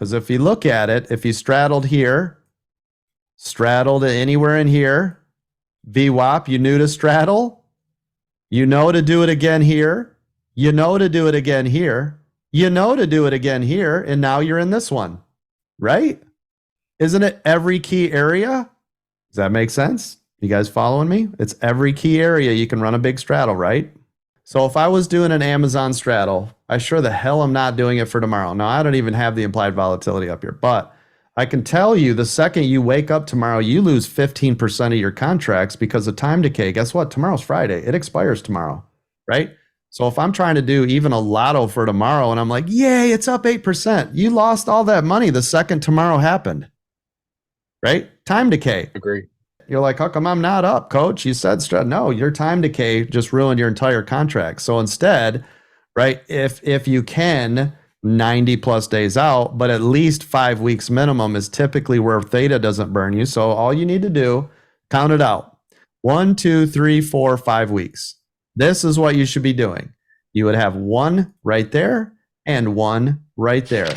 Because if you look at it, if you straddled here, straddled anywhere in here, VWAP, you knew to straddle, you know to do it again here, you know to do it again here, you know to do it again here, and now you're in this one, right? Isn't it every key area? Does that make sense? You guys following me? It's every key area you can run a big straddle, right? So if I was doing an Amazon straddle, I sure the hell am not doing it for tomorrow. Now, I don't even have the implied volatility up here, but I can tell you the second you wake up tomorrow, you lose 15% of your contracts because of time decay. Guess what? Tomorrow's Friday. It expires tomorrow, right? So if I'm trying to do even a lotto for tomorrow and I'm like, yay, it's up 8%. You lost all that money the second tomorrow happened, right? Time decay. Agree. You're like, how come I'm not up, coach? You said, no, your time decay just ruined your entire contract. So instead, right, if you can, 90 plus days out, but at least 5 weeks minimum is typically where theta doesn't burn you. So all you need to do, count it out. 1, 2, 3, 4, 5 weeks. This is what you should be doing. You would have one right there and one right there.